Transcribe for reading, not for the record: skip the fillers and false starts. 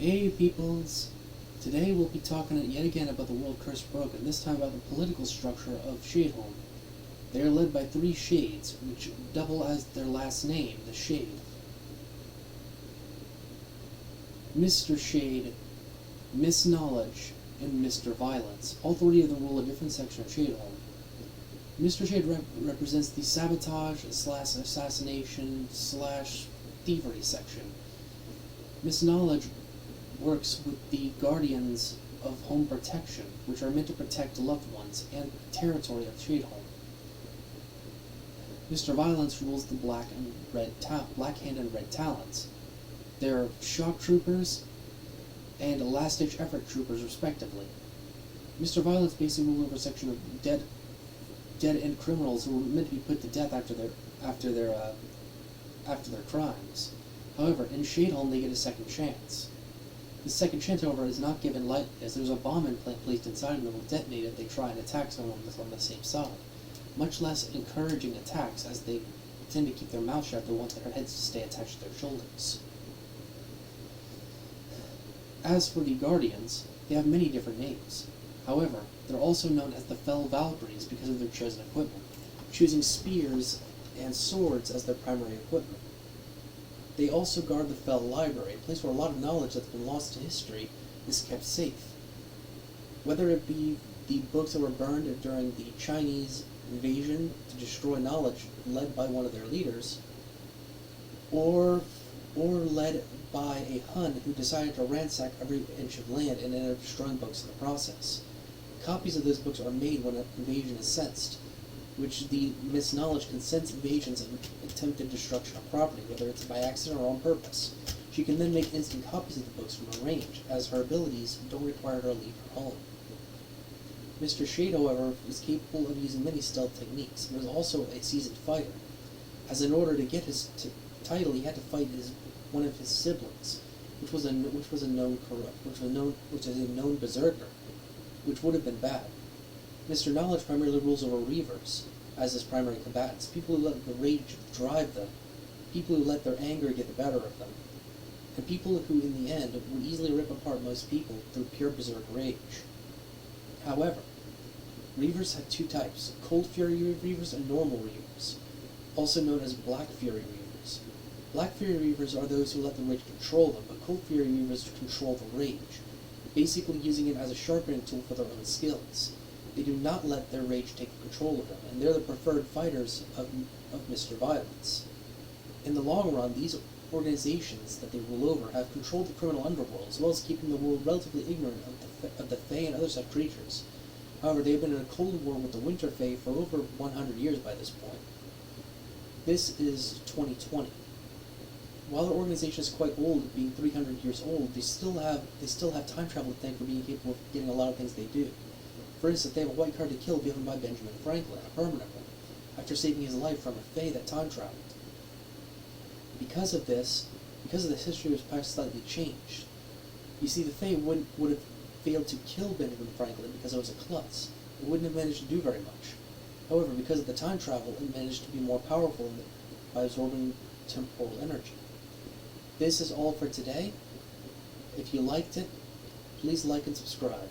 Hey peoples! Today we'll be talking yet again about the world curse broken, this time about the political structure of Shadeholme. They are led by three shades, which double as their last name, the Shade. Mr. Shade, Miss Knowledge, and Mr. Violence. All three of them rule a different section of Shadeholme. Mr. Shade represents the sabotage slash assassination slash thievery section. Miss Knowledge works with the Guardians of Home Protection, which are meant to protect loved ones and territory of Shadeholme. Mr. Violence rules the Black Hand and Red Talons. They're shock troopers and last-ditch effort troopers, respectively. Mr. Violence basically rules over a section of dead-end criminals who were meant to be put to death after their crimes. However, in Shadeholme, they get a second chance. This second chance, however, is not given lightly, as there's a bomb implant placed inside them that will detonate if they try and attack someone on the same side. Much less encouraging attacks, as they tend to keep their mouths shut. They want their heads to stay attached to their shoulders. As for the Guardians, they have many different names. However, they're also known as the Fell Valkyries because of their chosen equipment, choosing spears and swords as their primary equipment. They also guard the Fell Library, a place where a lot of knowledge that's been lost to history is kept safe. Whether it be the books that were burned during the Chinese invasion to destroy knowledge led by one of their leaders, or led by a Hun who decided to ransack every inch of land and ended up destroying books in the process. Copies of those books are made when an invasion is sensed, which the Miss Knowledge can sense invasions and attempted destruction of property, whether it's by accident or on purpose. She can then make instant copies of the books from a range, as her abilities don't require her to leave her home. Mr. Shade, however, is capable of using many stealth techniques, and was also a seasoned fighter, as in order to get his title, he had to fight one of his siblings, which is a known berserker, which would have been bad. Mr. Knowledge primarily rules over Reavers as his primary combatants, people who let the rage drive them, people who let their anger get the better of them, and people who, in the end, would easily rip apart most people through pure berserk rage. However, Reavers have two types, Cold Fury Reavers and Normal Reavers, also known as Black Fury Reavers. Black Fury Reavers are those who let the rage control them, but Cold Fury Reavers control the rage, basically using it as a sharpening tool for their own skills. They do not let their rage take control of them, and they're the preferred fighters of Mr. Violence. In the long run, these organizations that they rule over have controlled the criminal underworld, as well as keeping the world relatively ignorant of the Fae and other such creatures. However, they have been in a cold war with the Winter Fae for over 100 years by this point. This is 2020. While their organization is quite old, being 300 years old, they still have time travel to thank for being capable of getting a lot of things they do. For instance, they have a white card to kill given by Benjamin Franklin, a permanent one, after saving his life from a Fae that time traveled. Because of this, history was perhaps slightly changed. You see, the Fae would have failed to kill Benjamin Franklin because it was a klutz. It wouldn't have managed to do very much. However, because of the time travel, it managed to be more powerful by absorbing temporal energy. This is all for today. If you liked it, please like and subscribe.